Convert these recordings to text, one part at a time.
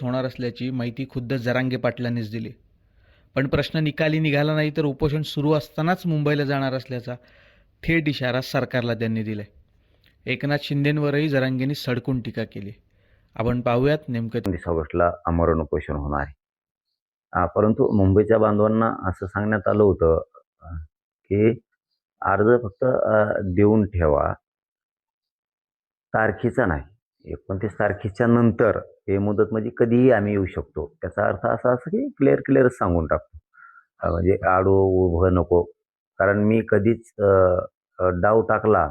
होणार असल्याची माहिती खुद्द जरांगे पाटलांनीच दिली. पण प्रश्न निकाली निघाला नाही तर उपोषण सुरू असतानाच मुंबईला जाणार असल्याचा थेट इशारा सरकारला त्यांनी दिलाय. एकनाथ शिंदेंवरही जरांगेंनी सडकून टीका केली. आपण पाहूयात नेमकं 19 ऑगस्टला आमरण उपोषण होणार आहे. परंतु मुंबईच्या बांधवांना असं सांगण्यात आलं होतं की अर्ज फक्त देऊन ठेवा, तारखेचा नाही. 29 तारखेच्या नंतर हे मुदत म्हणजे कधीही आम्ही येऊ शकतो. त्याचा अर्थ असा असं की क्लिअर सांगून टाकतो. म्हणजे आडवं उभं नको. कारण मी कधीच डाव टाकला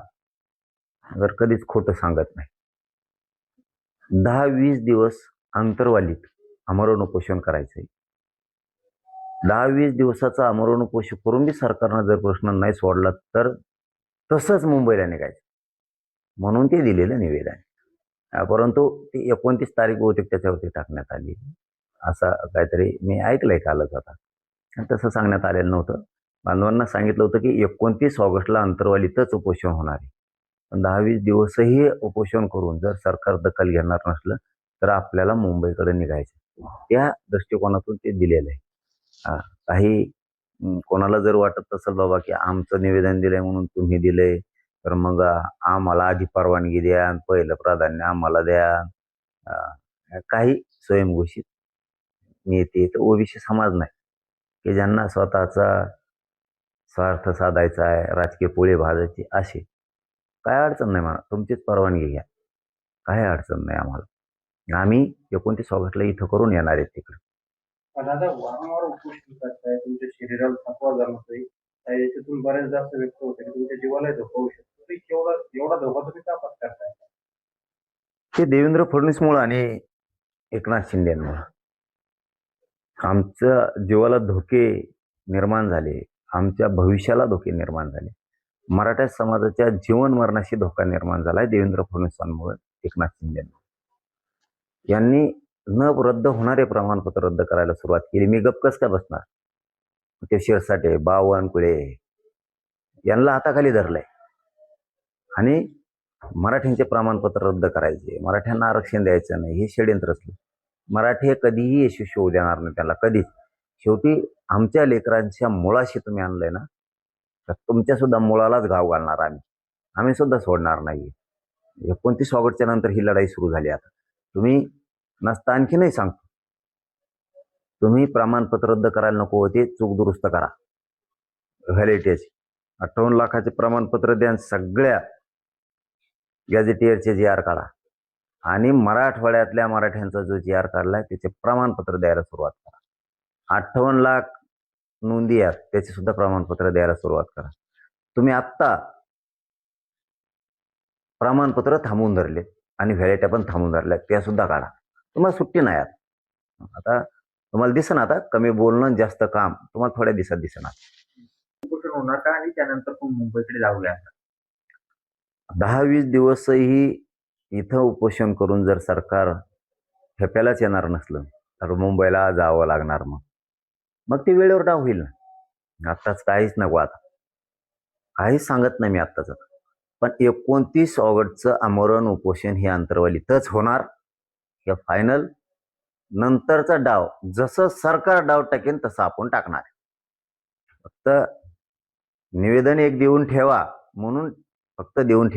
तर कधीच खोटं सांगत नाही. 10-20 दिवस अंतरवालीत आमरण उपोषण करायचंय. 10-20 दिवसाचं आमरण उपोषण करून बी सरकारनं जर प्रश्न नाही सोडला तर तसंच मुंबईला निघायचं म्हणून ते दिलेलं निवेदन आहे. परंतु ती 29 तारीख बहुतेक त्याच्यावरती टाकण्यात आली, असं काहीतरी मी ऐकलंय कालच. आता तसं सांगण्यात आलेलं नव्हतं. बांधवांना सांगितलं होतं की 29 ऑगस्टला अंतरवालीतच उपोषण होणार आहे. पण 10-20 दिवसही उपोषण करून जर सरकार दखल घेणार नसलं तर आपल्याला मुंबईकडे निघायचं, त्या दृष्टिकोनातून ते दिलेलं आहे. काही कोणाला जर वाटत असेल बाबा की आमचं निवेदन दिलंय म्हणून तुम्ही दिलंय तर मग आम्हाला आधी परवानगी द्या, पहिलं प्राधान्य आम्हाला द्या. काही स्वयंघोषित नेते तर ओबीसी समाज नाही की ज्यांना स्वतःचा स्वार्थ साधायचा आहे, राजकीय पोळी भाजायची, असे काय अडचण नाही. मला तुमचीच परवानगी घ्या, काही अडचण नाही आम्हाला. आम्ही 29 ऑगस्टला इथं करून येणार आहेत तिकडे. पण आता वारंवार उपोषण करताय, तुमच्या शरीराला थकवा जाणवतोय, याच्यातून बरेच जास्त व्यक्त होते की तुमच्या जीवाला धोका होऊ शकतो. एवढा धोका तुम्ही का पत्करताय? ते देवेंद्र फडणवीसमुळे आणि एकनाथ शिंदेमुळे आमच्या जीवाला धोके निर्माण झाले, आमच्या भविष्याला धोके निर्माण झाले. मराठा समाजाच्या जीवन मरणाशी धोका निर्माण झालाय देवेंद्र फडणवीसांमुळे, एकनाथ शिंदेमुळे. यांनी न रद्द होणारे प्रमाणपत्र रद्द करायला सुरुवात केली. मी गप्प कस काय बसणार? ते शिरसाटे, बावनकुळे यांना हाताखाली धरलंय आणि मराठ्यांचे प्रमाणपत्र रद्द करायचे, मराठ्यांना आरक्षण द्यायचं नाही, हे षड्यंत्र असलं. मराठी कधीही यशस्वी होऊ देणार नाही त्याला, कधीच. शेवटी आमच्या लेकरांच्या मुळाशी तुम्ही आणलंय ना, तर तुमच्या सुद्धा मुळालाच घाव घालणार आम्ही सुद्धा सोडणार नाही. 29 ऑगस्टच्या नंतर ही लढाई सुरू झाली. आता तुम्ही नसता आणखी नाही सांगतो, तुम्ही प्रमाणपत्र रद्द करायला नको होते, चूक दुरुस्त करा. व्हॅलिडिटीची 58 लाखाचे प्रमाणपत्र द्या, सगळ्या गॅझेटियरचे GR काढा आणि मराठवाड्यातल्या मराठ्यांचा जो GR काढलाय त्याचे प्रमाणपत्र द्यायला सुरुवात करा. 58 लाख नोंदी आहेत, त्याचे सुद्धा प्रमाणपत्र द्यायला सुरुवात करा. तुम्ही आत्ता प्रमाणपत्र थांबवून धरले आणि व्हॅलिडिटी पण थांबवून धरल्या, त्या सुद्धा काढा. तुम्हाला सुट्टी नाही. आता तुम्हाला दिसेना, आता कमी बोलणं जास्त काम तुम्हाला थोड्या दिवसात दिसेना. उपोषण होणार का आणि त्यानंतर पण मुंबईकडे जाऊया? 10-20 दिवसही इथं उपोषण करून जर सरकार ठेप्यालाच येणार नसलं तर मुंबईला जावं लागणार. मग ते वेळेवर डाव होईल ना. आत्ताच काहीच नको, आता काहीच सांगत नाही मी आत्ताच. पण 29 ऑगस्टचं आमरण उपोषण हे अंतरवालीतच होणार, हे फायनल. नंतरचा डाव जसं सरकार डाव टाकेन तसं आपण टाकणार. फक्त निवेदन एक देऊन ठेवा म्हणून फक्त देऊन ठेवा.